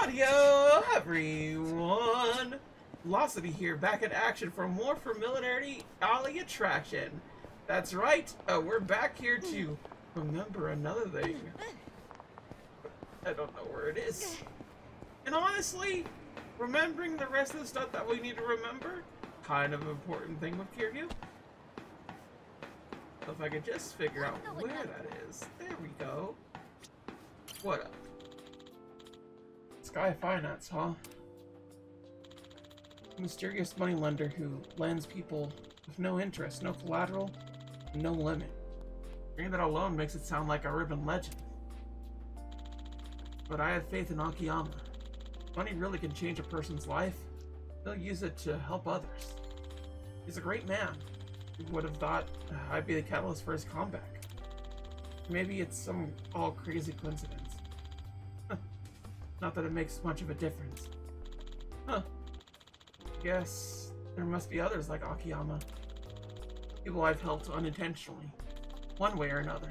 Howdy-o, everyone! Velocity here, back in action for more Familiarity Alley Attraction. That's right, we're back here to remember another thing. I don't know where it is. And honestly, remembering the rest of the stuff that we need to remember, kind of an important thing with Kiryu. So if I could just figure out where that is. There we go. What up? Sky Finance, huh? A mysterious moneylender who lends people with no interest, no collateral, no limit. Hearing that alone makes it sound like a urban legend. But I have faith in Akiyama. Money really can change a person's life. He'll use it to help others. He's a great man. Who would have thought I'd be the catalyst for his comeback? Maybe it's some all crazy coincidence. Not that it makes much of a difference. Huh. Guess there must be others like Akiyama. People I've helped unintentionally, one way or another.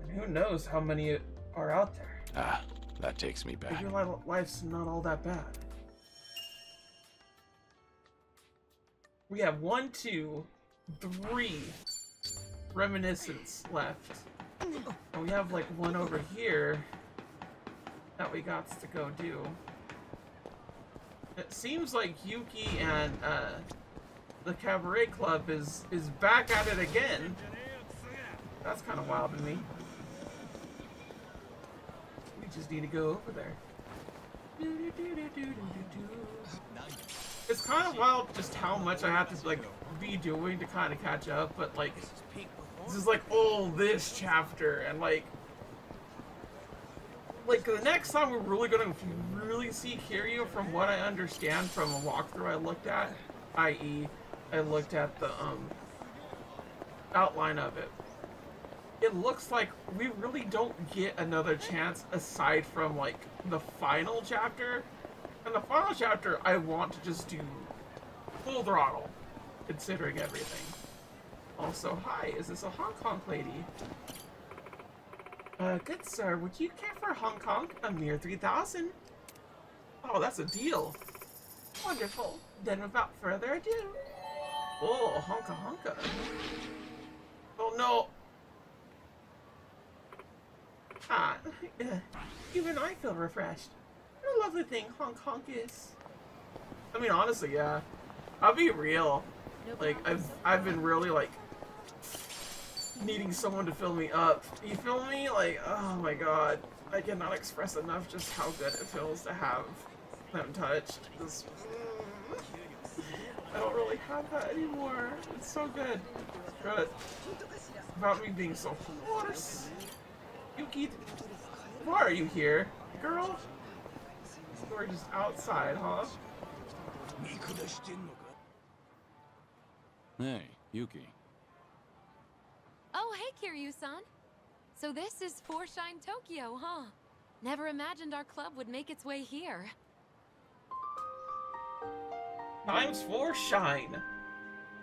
And who knows how many are out there. Ah, that takes me back. Maybe life's not all that bad. We have 1, 2, 3 reminiscence left. And we have like one over here that we got to go do. It seems like Yuki and the Cabaret Club is back at it again. That's kind of wild to me. We just need to go over there. It's kind of wild just how much I have to like be doing to kind of catch up, but like this is like all this chapter and like the next time we're really gonna really see Kiryu from what I understand from a walkthrough I looked at, i.e. I looked at the outline of it. It looks like we really don't get another chance aside from like the final chapter. And the final chapter I want to just do full throttle, considering everything. Also, hi, is this a Hong Kong lady? Good sir, would you care for Hong Kong? A mere 3,000. Oh, that's a deal. Wonderful. Then without further ado. Oh, honka honka. Oh no. Ah, even I feel refreshed. What a lovely thing Hong Kong is. I mean, honestly, yeah. I'll be real. Like, I've been really, like, needing someone to fill me up. You feel me? Like, oh my god. I cannot express enough just how good it feels to have them touched. I don't really have that anymore. It's so good. Good. About me being so hoarse. Yuki, why are you here? Girl? We're just outside, huh? Hey, Yuki. Oh, hey, Kiryu-san. So this is Shine Tokyo, huh? Never imagined our club would make its way here. Times 4 shine.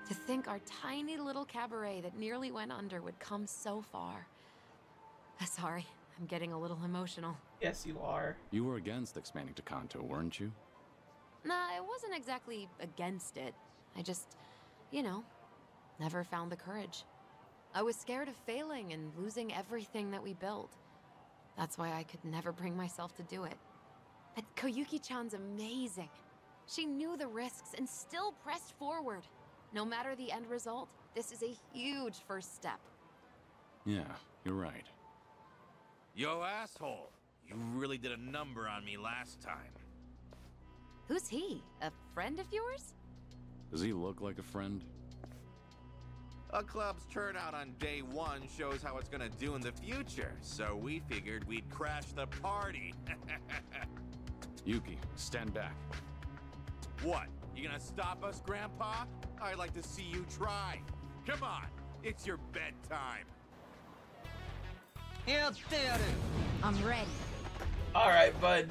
To think our tiny little cabaret that nearly went under would come so far. Sorry, I'm getting a little emotional. Yes, you are. You were against expanding to Kanto, weren't you? Nah, I wasn't exactly against it. I just, you know, never found the courage. I was scared of failing and losing everything that we built. That's why I could never bring myself to do it. But Koyuki-chan's amazing. She knew the risks and still pressed forward. No matter the end result, this is a huge first step. Yeah, you're right. Yo, asshole! You really did a number on me last time. Who's he? A friend of yours? Does he look like a friend? A club's turnout on day 1 shows how it's gonna do in the future, so we figured we'd crash the party. Yuki, stand back. What? You gonna stop us, Grandpa? I'd like to see you try. Come on, it's your bedtime. I'm ready. Alright, bud.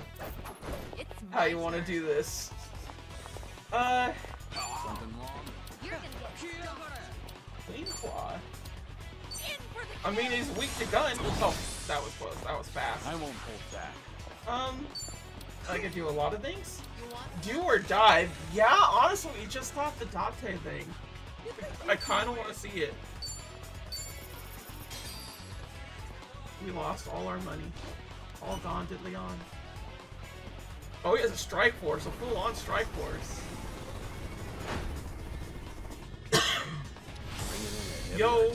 It's How you want to do this? Something wrong? You're gonna get Clean Claw. I mean, he's weak to guns. Oh, that was close. That was fast. I won't hold back. I can do a lot of things. Do or dive? Yeah, honestly, we just thought the Date thing. I kind of want to see it. We lost all our money. All gone, diddly on. Oh, he has a strike force, a full-on strike force. Yo!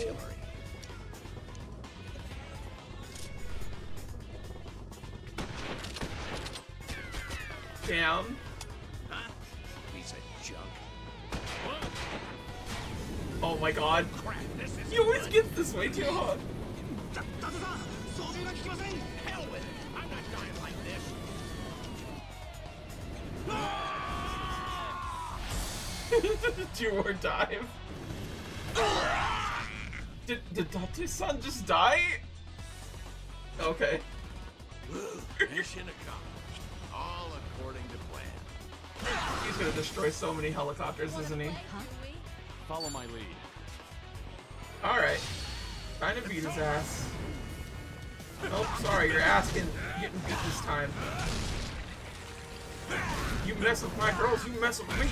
Damn. Huh? Piece of junk. Oh my god. Crap, this is He always gets this way too hard. hell with it. I'm not dying like this. Do or dive. Did Date-san just die? Okay. Mission accomplished. All according to plan. He's gonna destroy so many helicopters, isn't he? Follow my lead. Alright. Trying to beat his ass. Oh, sorry, you're getting beat this time. You mess with my girls, you mess with me.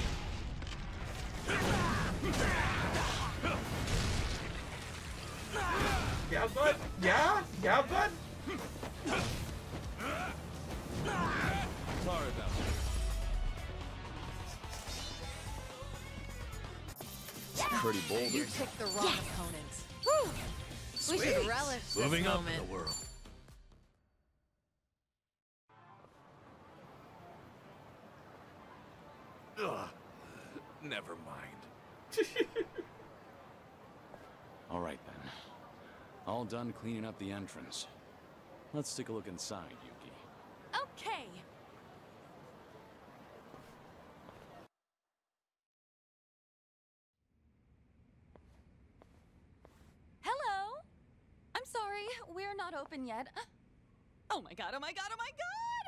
Yeah, bud. Yeah, bud. Sorry about that. Pretty bold. You picked the wrong opponents. Woo! We should relish this Moving up in moment. the world. Ugh. Never mind. All right then. All done cleaning up the entrance. Let's take a look inside, Yuki. Okay. Hello? I'm sorry, we're not open yet. Oh my god, oh my god, oh my god!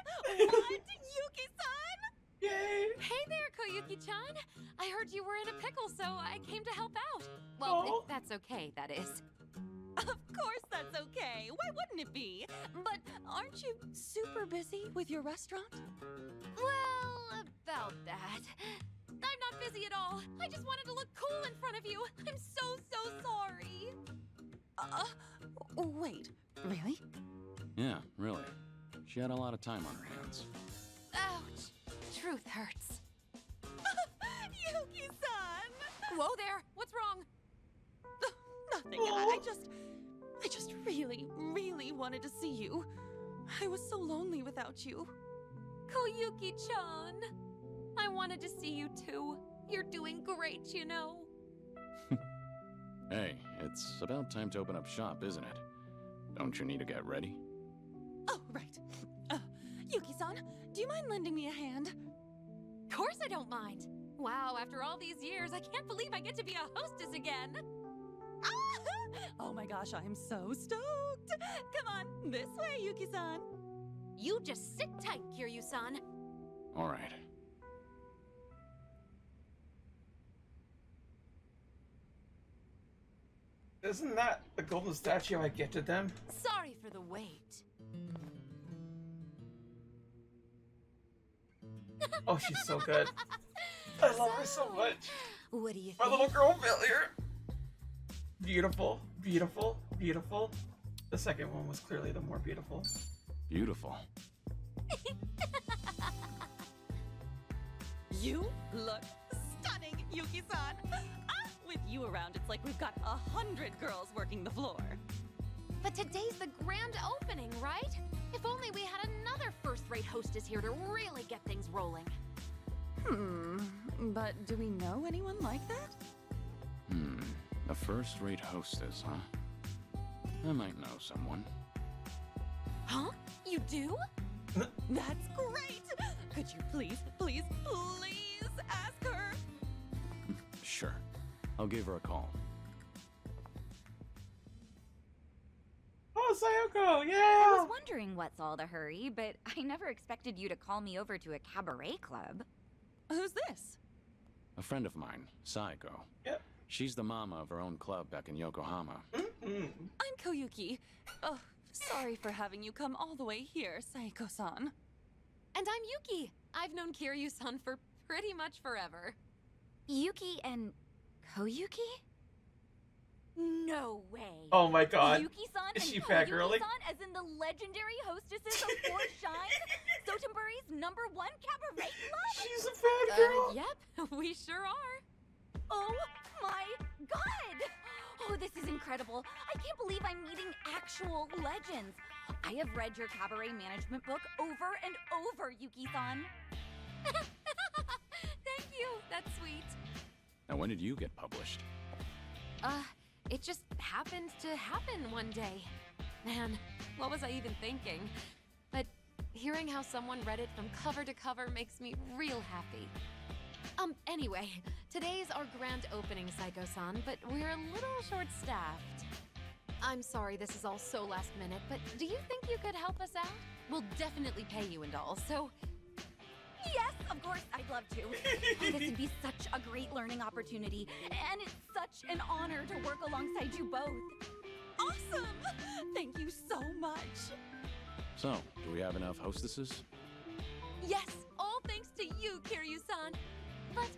What? Yuki-san? Yay! Hey there, Koyuki-chan. I heard you were in a pickle, so I came to help out. Well, Oh. if that's okay, that is. Of course that's okay. Why wouldn't it be? But aren't you super busy with your restaurant? Well, about that. I'm not busy at all. I just wanted to look cool in front of you. I'm so sorry. Wait, really? Yeah, really. She had a lot of time on her hands. Ouch. Truth hurts. Yuki-san! Whoa there. What's wrong? Nothing. I just really wanted to see you. I was so lonely without you. Koyuki-chan. I wanted to see you too. You're doing great, you know. Hey, it's about time to open up shop, isn't it? Don't you need to get ready? Oh, right. Yuki-san, do you mind lending me a hand? Of course I don't mind. Wow, after all these years, I can't believe I get to be a hostess again. Oh my gosh, I'm so stoked. Come on, this way, Yuki-san. You just sit tight, Kiryu-san. All right. Isn't that the golden statue I gifted them? Sorry for the wait. Oh, she's so good. I love her so much. What do you think? My little girl failure. Beautiful, beautiful, beautiful. The second one was clearly the more beautiful. Beautiful. You look stunning, Yuki-san. With you around, it's like we've got 100 girls working the floor. But today's the grand opening, right? If only we had another first-rate hostess here to really get things rolling. But do we know anyone like that? A first-rate hostess, huh? I might know someone. Huh? You do? That's great! Could you please ask her? Sure. I'll give her a call. Oh, Sayoko, I yeah! was wondering what's all the hurry, but I never expected you to call me over to a cabaret club. Who's this? A friend of mine, Saiko. Yep. She's the mama of her own club back in Yokohama. I'm Koyuki. Oh, sorry for having you come all the way here, Saiko-san. And I'm Yuki. I've known Kiryu-san for pretty much forever. Yuki and Koyuki? No way. Oh my god. Yuki-san Is and she fat girly? Koyuki-san as in the legendary hostesses of Four Shine? Sotenburi's #1 cabaret club? She's a fat girl. Yep, we sure are. Oh my god! Oh, this is incredible. I can't believe I'm meeting actual legends. I have read your cabaret management book over and over, Yuki-san. Thank you, that's sweet. Now, when did you get published? It just happened to happen one day. Man, what was I even thinking? But hearing how someone read it from cover to cover makes me real happy. Anyway, today's our grand opening, Psycho-san, but we're a little short-staffed. I'm sorry this is all so last minute, but do you think you could help us out? We'll definitely pay you and all, so... Yes, of course, I'd love to. Oh, this would be such a great learning opportunity, and it's such an honor to work alongside you both. Awesome! Thank you so much. So, do we have enough hostesses? Yes, all thanks to you, Kiryu-san. But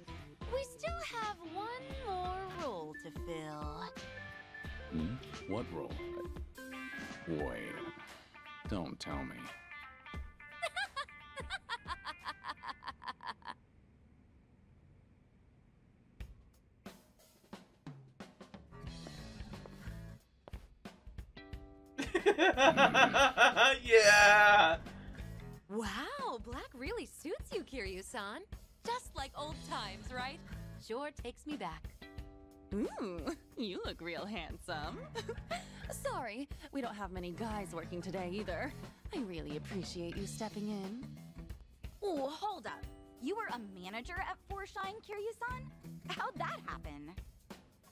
we still have one more role to fill. Hmm? What role? Wait. Don't tell me. Yeah. Wow, black really suits you, Kiryu-san. Just like old times, right? Sure takes me back. Ooh, you look real handsome. Sorry, we don't have many guys working today either. I really appreciate you stepping in. Oh, hold up. You were a manager at Four Shine, Kiryu-san? How'd that happen?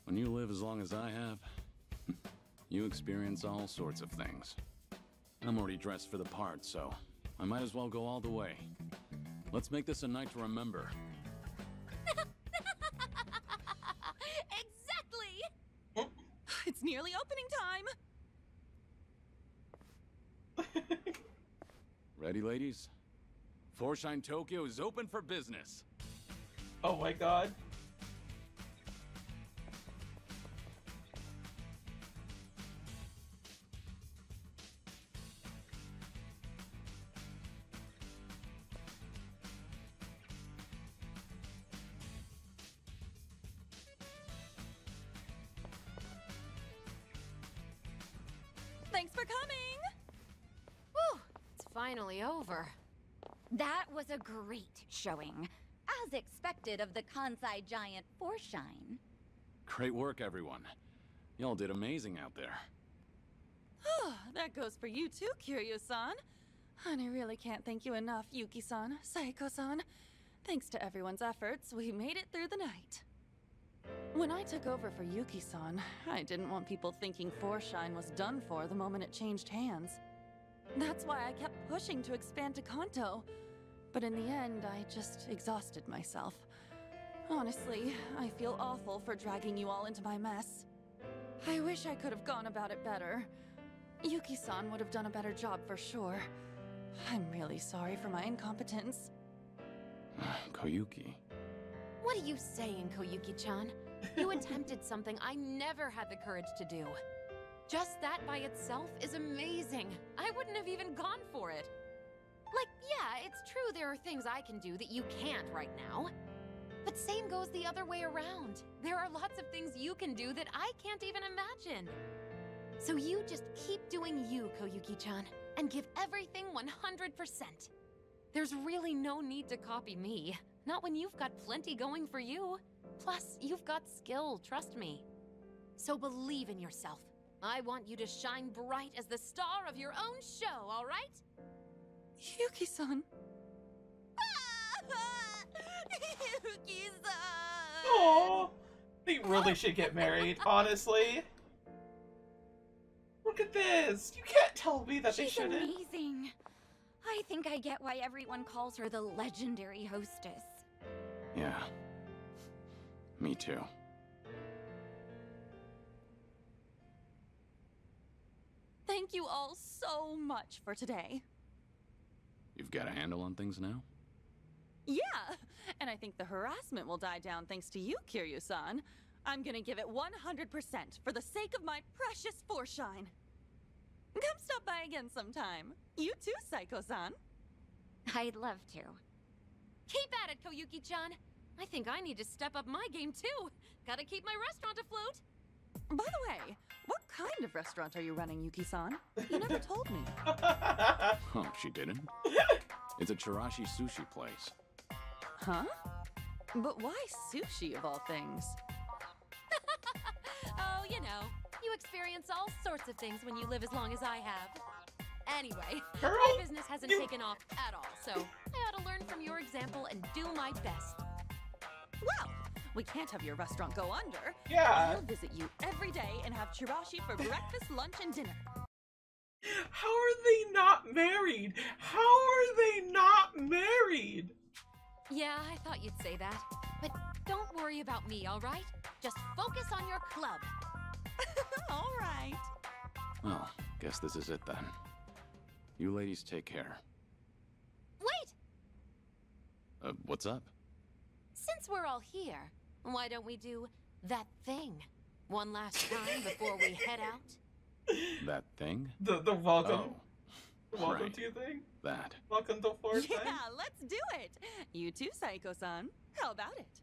When you live as long as I have, you experience all sorts of things. I'm already dressed for the part, so I might as well go all the way. Let's make this a night to remember. Exactly! It's nearly opening time. Ready, ladies? Four Shine Tokyo is open for business. Oh my god. Thanks for coming. Whew, it's finally over. That was a great showing, as expected of the Kansai giant Four Shine. Great work, everyone. Y'all did amazing out there. That goes for you too, Kiryu-san. And I really can't thank you enough, Yuki-san, Saeko-san. Thanks to everyone's efforts, we made it through the night. When I took over for Yuki-san, I didn't want people thinking Four Shine was done for the moment it changed hands. That's why I kept pushing to expand to Kanto. But in the end, I just exhausted myself. Honestly, I feel awful for dragging you all into my mess. I wish I could have gone about it better. Yuki-san would have done a better job for sure. I'm really sorry for my incompetence. Koyuki. What are you saying, Koyuki-chan? You attempted something I never had the courage to do. Just that by itself is amazing. I wouldn't have even gone for it. Like, yeah, it's true there are things I can do that you can't right now. But same goes the other way around. There are lots of things you can do that I can't even imagine. So you just keep doing you, Koyuki-chan, and give everything 100%. There's really no need to copy me. Not when you've got plenty going for you. Plus, you've got skill, trust me. So believe in yourself. I want you to shine bright as the star of your own show, all right? Yuki-san. Yuki-san! Oh, they really should get married, honestly. Look at this. You can't tell me that they She's shouldn't. amazing. I think I get why everyone calls her the legendary hostess. Yeah. Me too. Thank you all so much for today. You've got a handle on things now? Yeah, and I think the harassment will die down thanks to you, Kiryu-san. I'm gonna give it 100% for the sake of my precious Forshine. Come stop by again sometime. You too, Saiko-san. I'd love to. Keep at it, Koyuki-chan. I think I need to step up my game too. Gotta keep my restaurant afloat. By the way, what kind of restaurant are you running, Yuki-san? You never told me. Oh, she didn't? It's a Chirashi sushi place. Huh? But why sushi of all things? Oh, you know, you experience all sorts of things when you live as long as I have. Anyway, Girl, my business hasn't taken off at all, so I ought to learn from your example and do my best. Well, we can't have your restaurant go under. Yeah. I'll visit you every day and have chirashi for breakfast, lunch, and dinner. How are they not married? How are they not married? Yeah, I thought you'd say that. But don't worry about me, all right? Just focus on your club. All right. Well, guess this is it then. You ladies take care. Wait! What's up? Since we're all here, why don't we do that thing one last time before we head out? That thing? The welcome. Oh, The welcome right. to you thing. that. Welcome to Fortnite. Yeah, let's do it. You too, Saiko-san. How about it?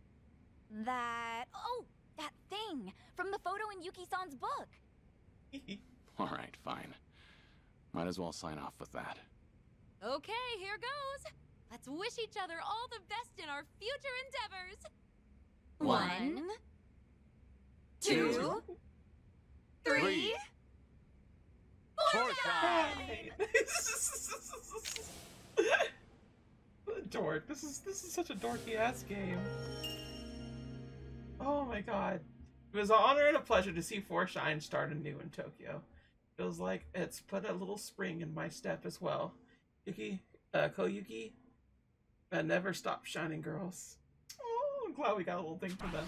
That thing from the photo in Yuki-san's book. All right, fine. Might as well sign off with that. Okay, here goes. Let's wish each other all the best in our future endeavors. 1, 2, 3. Hey. Dork. This is such a dorky ass game. Oh my god. It was an honor and a pleasure to see Forshine start anew in Tokyo. Feels like it's put a little spring in my step as well. Koyuki, never stop shining, girls. Oh, I'm glad we got a little thing for them.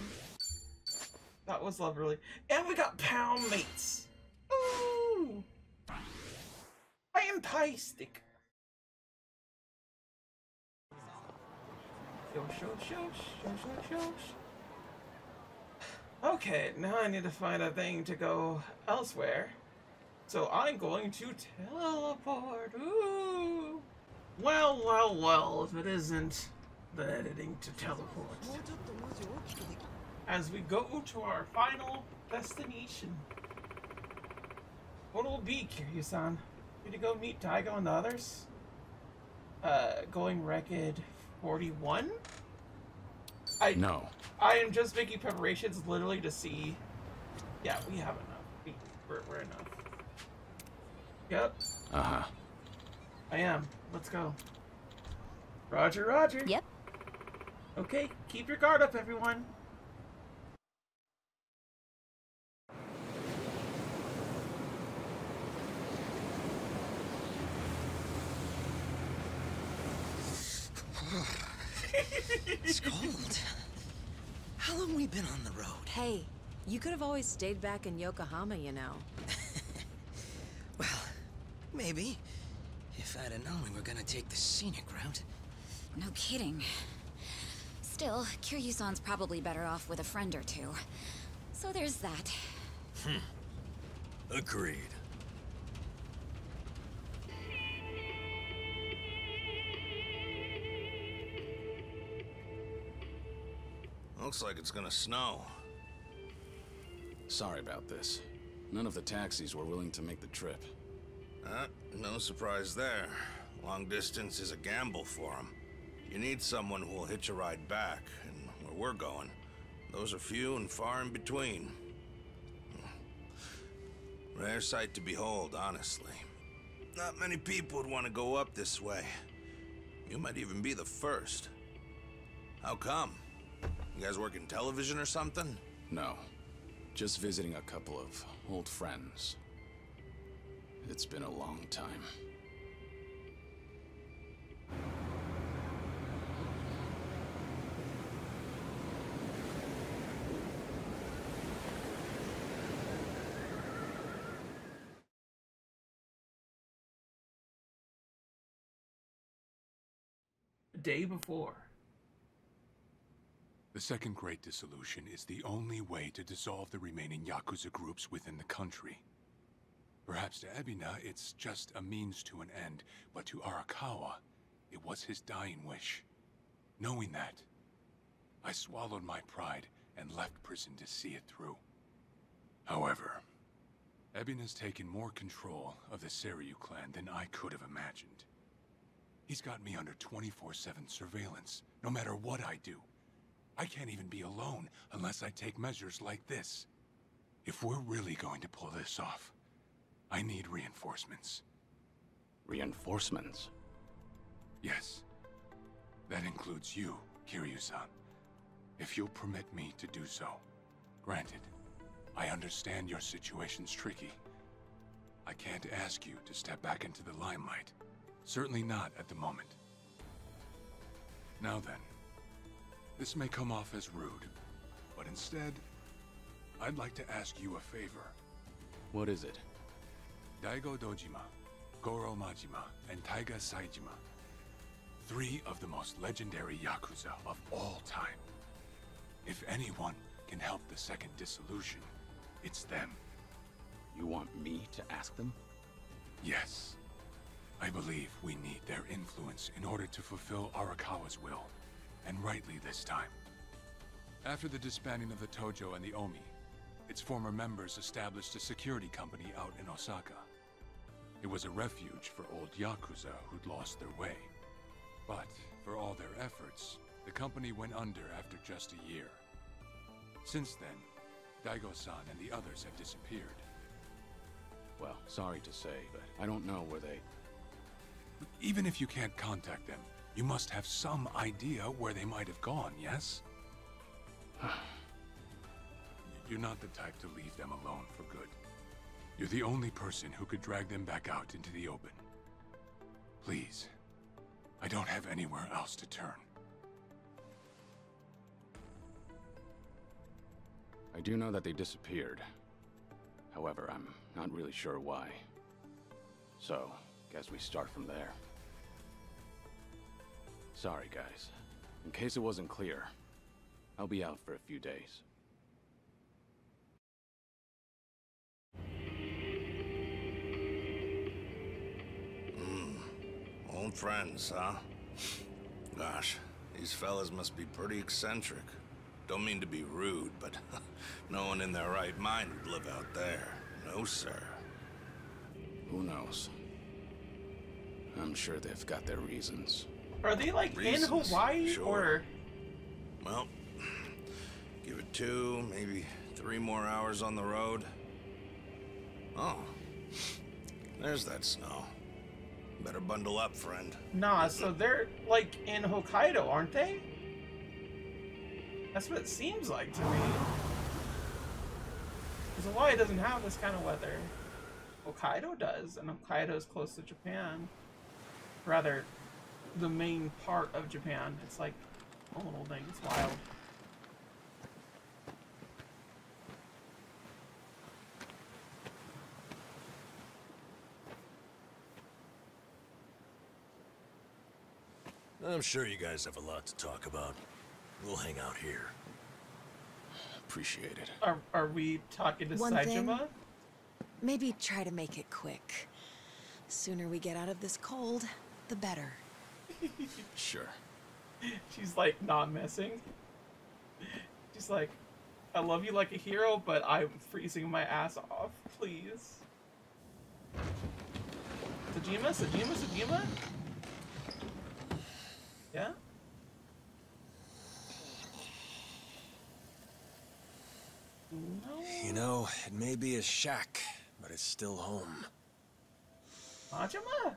That was lovely. And we got pound mates. Ooh! Fantastic! Okay, now I need to find a thing to go elsewhere. So I'm going to teleport. Ooh! Well, if it isn't the editing to teleport. As we go to our final destination. What will be, Kiryu-san? Need to go meet Daigo and the others? Going Wrecked 41? No. I am just making preparations literally to see. Yeah, we have enough. We're enough. Yep, Uh-huh. I am. Let's go. Roger, roger. Yep. Okay, keep your guard up, everyone. It's cold. How long we been on the road? Hey, you could have always stayed back in Yokohama, you know. Well, maybe. If I'd have known we were gonna take the scenic route. No kidding. Still, Kiryu-san's probably better off with a friend or two. So there's that. Agreed. Looks like it's gonna snow. Sorry about this. None of the taxis were willing to make the trip. No surprise there. Long distance is a gamble for them. You need someone who will hitch a ride back, and where we're going, those are few and far in between. Rare sight to behold, honestly. Not many people would want to go up this way. You might even be the first. How come? You guys work in television or something? No. Just visiting a couple of old friends. It's been a long time. day before. The Second Great Dissolution is the only way to dissolve the remaining Yakuza groups within the country. Perhaps to Ebina, it's just a means to an end, but to Arakawa, it was his dying wish. Knowing that, I swallowed my pride and left prison to see it through. However, Ebina's taken more control of the Seiryu clan than I could have imagined. He's got me under 24/7 surveillance, no matter what I do. I can't even be alone unless I take measures like this. If we're really going to pull this off, I need reinforcements. Reinforcements? Yes. That includes you, Kiryu-san. If you'll permit me to do so. Granted, I understand your situation's tricky. I can't ask you to step back into the limelight. Certainly not at the moment. Now then, this may come off as rude, but instead, I'd like to ask you a favor. What is it? Daigo Dojima, Goro Majima, and Taiga Saijima. 3 of the most legendary Yakuza of all time. If anyone can help the Second Dissolution, it's them. You want me to ask them? Yes. I believe we need their influence in order to fulfill Arakawa's will, and rightly this time. After the disbanding of the Tojo and the Omi, its former members established a security company out in Osaka. It was a refuge for old Yakuza who'd lost their way. But for all their efforts, the company went under after just a year. Since then, Daigo-san and the others have disappeared. Well, sorry to say, but I don't know where they... Even if you can't contact them, you must have some idea where they might have gone, yes? You're not the type to leave them alone for good. You're the only person who could drag them back out into the open. Please, I don't have anywhere else to turn. I do know that they disappeared. However, I'm not really sure why. So, guess we start from there. Sorry, guys. In case it wasn't clear, I'll be out for a few days. Old friends, huh? Gosh, these fellas must be pretty eccentric. Don't mean to be rude, but no one in their right mind would live out there. No, sir. Who knows? I'm sure they've got their reasons. Are they like Reasons, in Hawaii sure. or? Well, give it 2, maybe 3 more hours on the road. Oh, there's that snow. Better bundle up, friend. Nah, so they're like in Hokkaido, aren't they? That's what it seems like to me. Because Hawaii doesn't have this kind of weather. Hokkaido does, and Hokkaido's close to Japan. Rather, the main part of Japan. It's like a little thing. It's wild. I'm sure you guys have a lot to talk about. We'll hang out here. Appreciate it. Are we talking to One thing, Saejima? maybe try to make it quick. The sooner we get out of this cold, the better. Sure. She's like not messing. She's like, I love you like a hero, but I'm freezing my ass off. Please. Saejima? Yeah? No. You know, it may be a shack, but it's still home. Majima?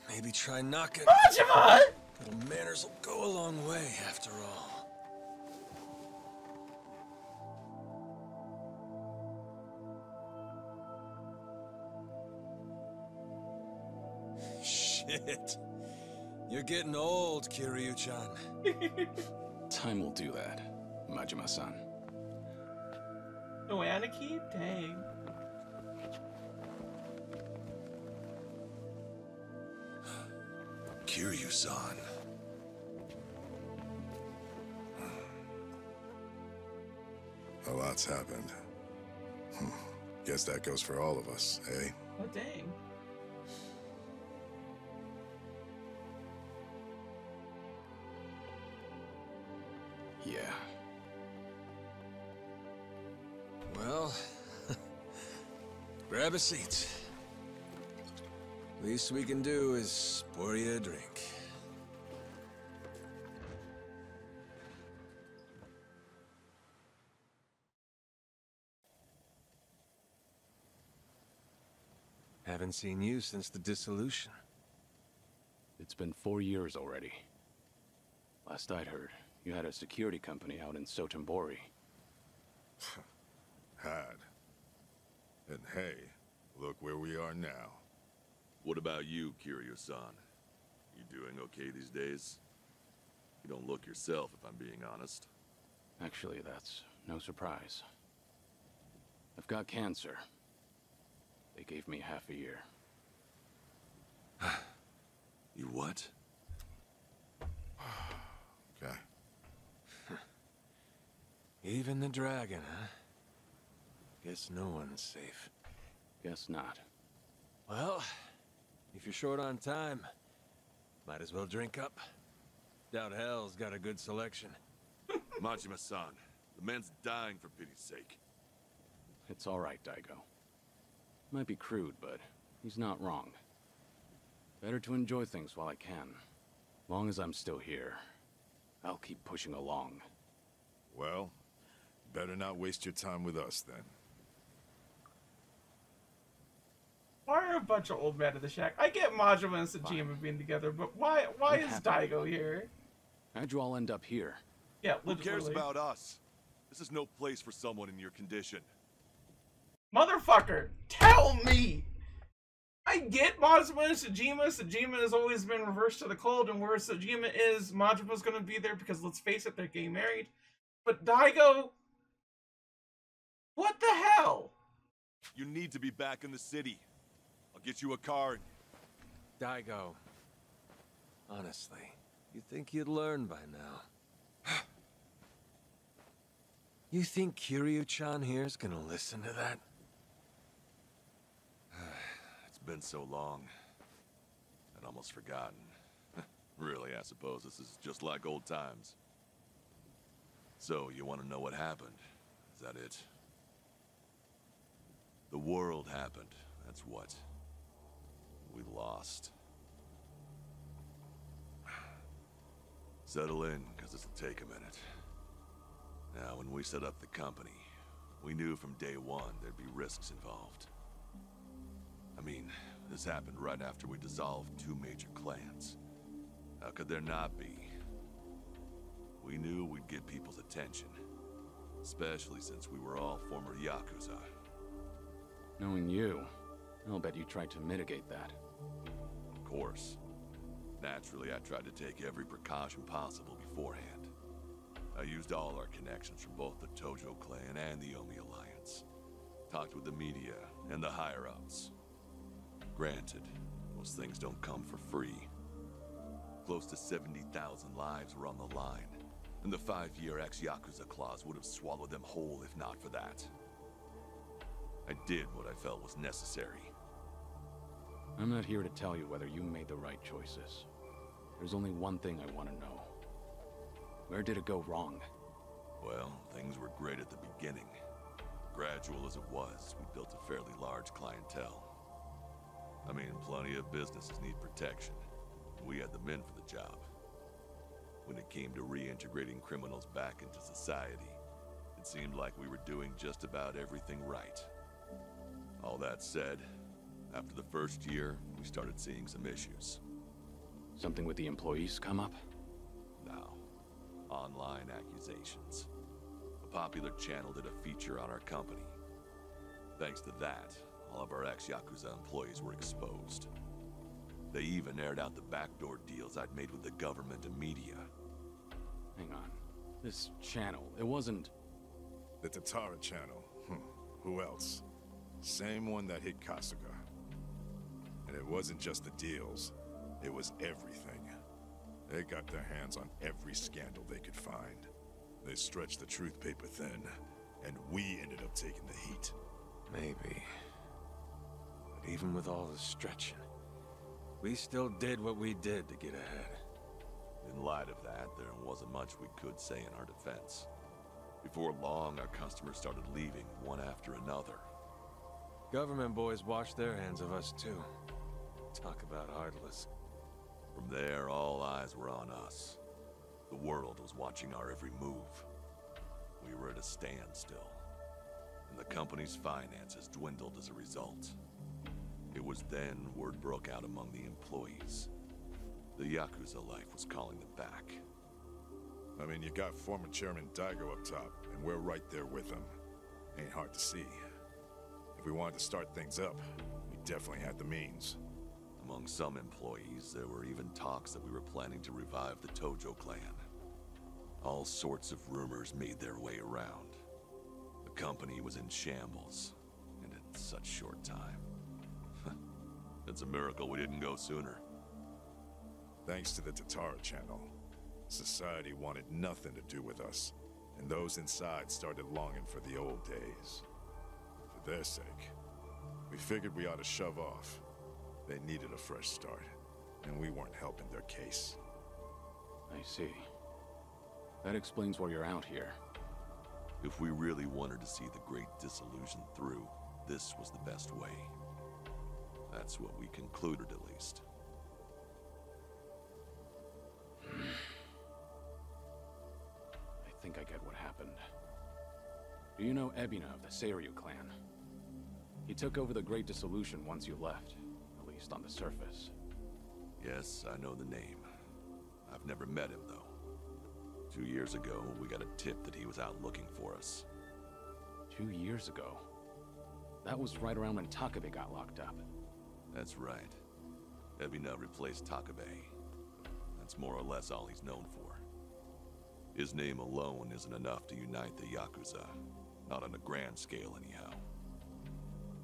Maybe try knocking. Majima! Little manners will go a long way, after all. Shit. You're getting old, Kiryu-chan. Time will do that, Majima-san. No Aniki? Dang. Kiryu-san. A lot's happened. Guess that goes for all of us, eh? Oh, dang. Yeah. Well, grab a seat. Least we can do is pour you a drink. Haven't seen you since the dissolution. It's been 4 years already. Last I'd heard, you had a security company out in Sotenbori. Had. And hey, look where we are now. What about you, Kiryu-san? You doing okay these days? You don't look yourself, if I'm being honest. Actually, that's no surprise. I've got cancer. They gave me half a year. You what? Okay. Even the dragon, huh? Guess no one's safe. Guess not. Well, if you're short on time, might as well drink up. Doubt hell's got a good selection. Majima-san, the man's dying for pity's sake. It's all right, Daigo. Might be crude, but he's not wrong. Better to enjoy things while I can. Long as I'm still here, I'll keep pushing along. Well, better not waste your time with us, then. Why are a bunch of old men in the shack? I get Majima and Sejima being together, but why is Daigo here? How'd you all end up here? Yeah, Who literally. cares about us? This is no place for someone in your condition. Motherfucker, tell me! I get Majima and Sejima. Sejima has always been reversed to the cold, and where Sejima is, Majima's gonna be there because, let's face it, they're getting married. But Daigo... What the hell? You need to be back in the city. I'll get you a car. Daigo. Honestly, you'd think you'd learn by now. You think Kiryu-chan here's gonna listen to that? It's been so long. I'd almost forgotten. Really, I suppose this is just like old times. So, you want to know what happened? Is that it? The world happened. That's what. We lost. Settle in, because this'll take a minute. Now, when we set up the company, we knew from day one there'd be risks involved. I mean, this happened right after we dissolved 2 major clans. How could there not be? We knew we'd get people's attention, especially since we were all former Yakuza. Knowing you, I'll bet you tried to mitigate that. Of course. Naturally, I tried to take every precaution possible beforehand. I used all our connections from both the Tojo clan and the Omi Alliance. Talked with the media and the higher-ups. Granted, most things don't come for free. Close to 70,000 lives were on the line, and the 5-year ex-Yakuza clause would have swallowed them whole if not for that. I did what I felt was necessary. I'm not here to tell you whether you made the right choices. There's only one thing I want to know. Where did it go wrong? Well, things were great at the beginning. Gradual as it was, we built a fairly large clientele. I mean, plenty of businesses need protection. We had the men for the job. When it came to reintegrating criminals back into society, it seemed like we were doing just about everything right. All that said, after the first year, we started seeing some issues. Something with the employees come up? No. Online accusations. A popular channel did a feature on our company. Thanks to that, all of our ex-Yakuza employees were exposed. They even aired out the backdoor deals I'd made with the government and media. Hang on. This channel, it wasn't... The Tatara channel. Who else? Same one that hit Kasuga. And it wasn't just the deals. It was everything. They got their hands on every scandal they could find. They stretched the truth paper thin, and we ended up taking the heat. Maybe. But even with all the stretching, we still did what we did to get ahead. In light of that, there wasn't much we could say in our defense. Before long, our customers started leaving, one after another. Government boys washed their hands of us, too. Talk about heartless. From there, all eyes were on us. The world was watching our every move. We were at a standstill, and the company's finances dwindled as a result. It was then word broke out among the employees. The Yakuza life was calling them back. I mean, you got former Chairman Daigo up top, and we're right there with him. Ain't hard to see. If we wanted to start things up, we definitely had the means. Among some employees, there were even talks that we were planning to revive the Tojo clan. All sorts of rumors made their way around. The company was in shambles, and in such short time. It's a miracle we didn't go sooner. Thanks to the Tatara channel, society wanted nothing to do with us, and those inside started longing for the old days. For their sake, we figured we ought to shove off. They needed a fresh start, and we weren't helping their case. I see. That explains why you're out here. If we really wanted to see the Great Dissolution through, this was the best way. That's what we concluded, at least. I think I get what happened. Do you know Ebina of the Seiryu clan? He took over the Great Dissolution once you left, at least on the surface. Yes, I know the name. I've never met him, though. 2 years ago, we got a tip that he was out looking for us. 2 years ago? That was right around when Takabe got locked up. That's right. Ebina replaced Takabe. That's more or less all he's known for. His name alone isn't enough to unite the Yakuza. Not on a grand scale, anyhow.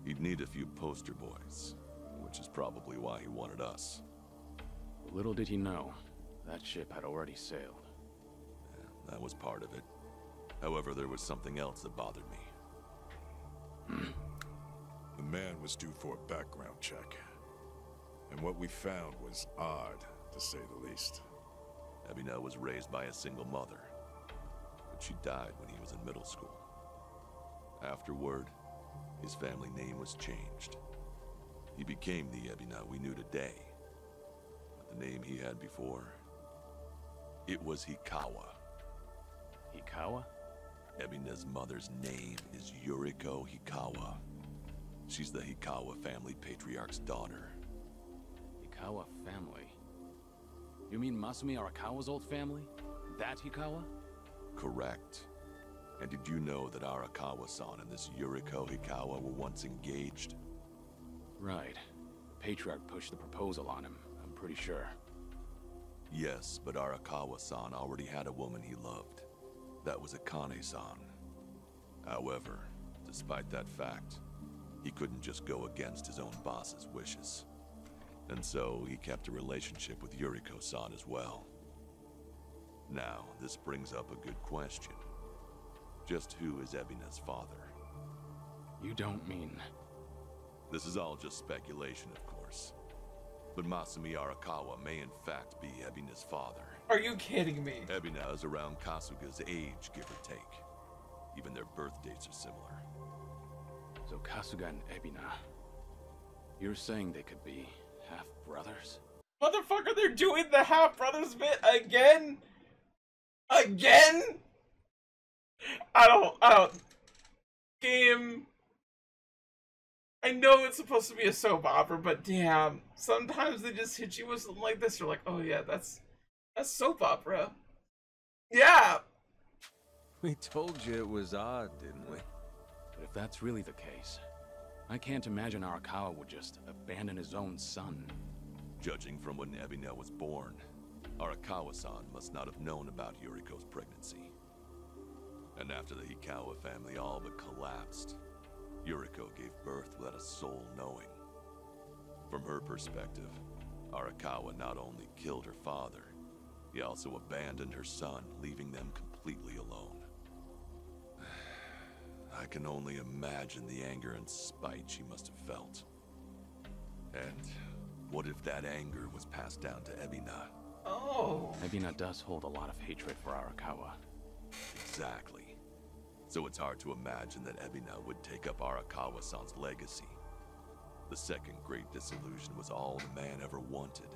He'd need a few poster boys, which is probably why he wanted us. Little did he know, that ship had already sailed. Yeah, that was part of it. However, there was something else that bothered me. The man was due for a background check. And what we found was odd, to say the least. Ebina was raised by a single mother, but she died when he was in middle school. Afterward, his family name was changed. He became the Ebina we knew today. But the name he had before, it was Hikawa. Hikawa? Ebina's mother's name is Yuriko Hikawa. She's the Hikawa family patriarch's daughter. Hikawa family? You mean Masumi Arakawa's old family? That Hikawa? Correct. And did you know that Arakawa-san and this Yuriko Hikawa were once engaged? Right. The Patriarch pushed the proposal on him, I'm pretty sure. Yes, but Arakawa-san already had a woman he loved. That was Akane-san. However, despite that fact, he couldn't just go against his own boss's wishes. And so he kept a relationship with Yuriko-san as well. Now, this brings up a good question. Just who is Ebina's father? You don't mean... This is all just speculation, of course. But Masumi Arakawa may in fact be Ebina's father. Are you kidding me? Ebina is around Kasuga's age, give or take. Even their birth dates are similar. So Kasuga and Ebina... You're saying they could be half-brothers? Motherfucker, they're doing the half-brothers bit again? Again? I don't... Game... I know it's supposed to be a soap opera, but damn, sometimes they just hit you with something like this. You're like, oh yeah, that's soap opera. Yeah. We told you it was odd, didn't we? But if that's really the case, I can't imagine Arakawa would just abandon his own son. Judging from when Ebina was born, Arakawa-san must not have known about Yuriko's pregnancy. And after the Hikawa family all but collapsed, Yuriko gave birth without a soul knowing. From her perspective, Arakawa not only killed her father, he also abandoned her son, leaving them completely alone. I can only imagine the anger and spite she must have felt. And what if that anger was passed down to Ebina? Oh. Ebina does hold a lot of hatred for Arakawa. Exactly. So it's hard to imagine that Ebina would take up Arakawa-san's legacy. The second great disillusion was all the man ever wanted.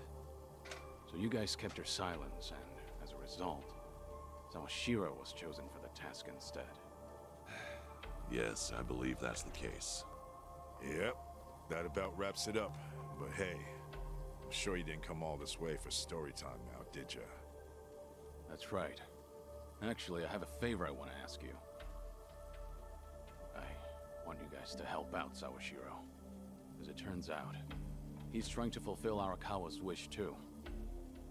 So you guys kept your silence, and as a result, Sawashiro was chosen for the task instead. Yes, I believe that's the case. Yep, that about wraps it up. But hey, I'm sure you didn't come all this way for story time now, did ya? That's right. Actually, I have a favor I want to ask you. I want you guys to help out Sawashiro. As it turns out, he's trying to fulfill Arakawa's wish too.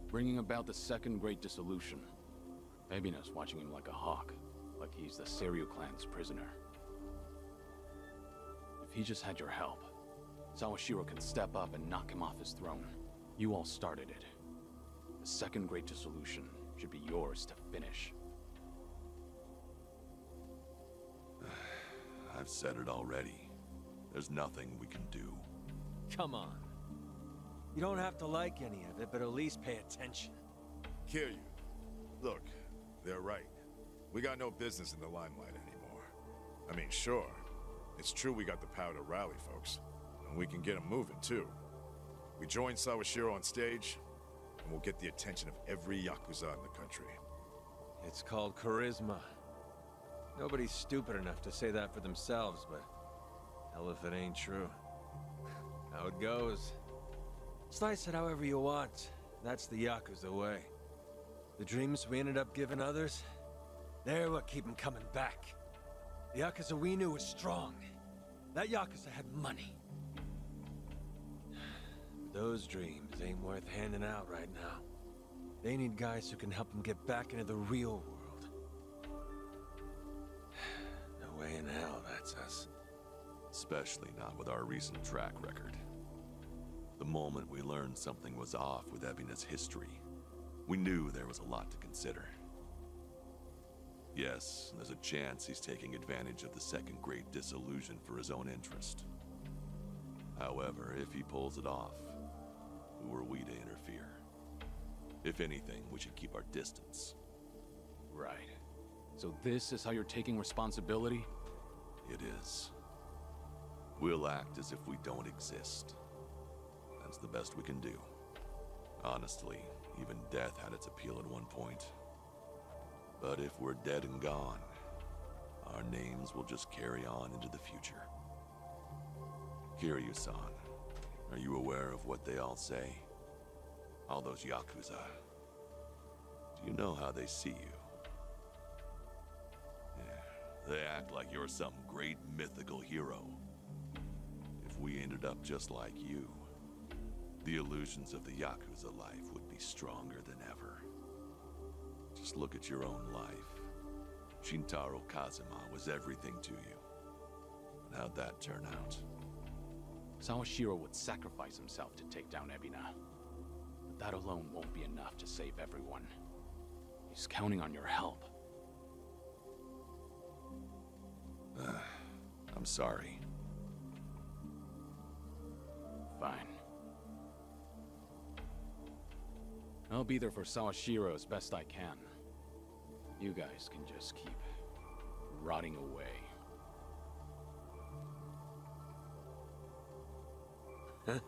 Bringing about the second great dissolution. Ebina's watching him like a hawk, like he's the Seiryu clan's prisoner. If he just had your help, Sawashiro could step up and knock him off his throne. You all started it. The second great dissolution should be yours to finish. I've said it already. There's nothing we can do. Come on. You don't have to like any of it, but at least pay attention. Kiryu, look, they're right. We got no business in the limelight anymore. I mean, sure, it's true we got the power to rally folks, and we can get them moving too. We join Sawashiro on stage, and we'll get the attention of every Yakuza in the country. It's called charisma. Nobody's stupid enough to say that for themselves, but hell if it ain't true. How it goes. Slice it however you want. That's the Yakuza way. The dreams we ended up giving others, they're what keep them coming back. The Yakuza we knew was strong. That Yakuza had money. Those dreams ain't worth handing out right now. They need guys who can help them get back into the real world. No way in hell that's us. Especially not with our recent track record. The moment we learned something was off with Ebina's history, we knew there was a lot to consider. Yes, there's a chance he's taking advantage of the second great disillusion for his own interest. However, if he pulls it off, who are we to interfere? If anything, we should keep our distance. Right. So this is how you're taking responsibility? It is. We'll act as if we don't exist. That's the best we can do. Honestly, even death had its appeal at one point. But if we're dead and gone, our names will just carry on into the future. Kiryu-san, are you aware of what they all say? All those Yakuza. Do you know how they see you? Yeah, they act like you're some great mythical hero. If we ended up just like you, the illusions of the Yakuza life would be stronger than ever. Just look at your own life. Shintaro Kazuma was everything to you. And how'd that turn out? Sawashiro would sacrifice himself to take down Ebina. But that alone won't be enough to save everyone. He's counting on your help. I'm sorry. Fine. I'll be there for Sawashiro as best I can. You guys can just keep rotting away. Huh?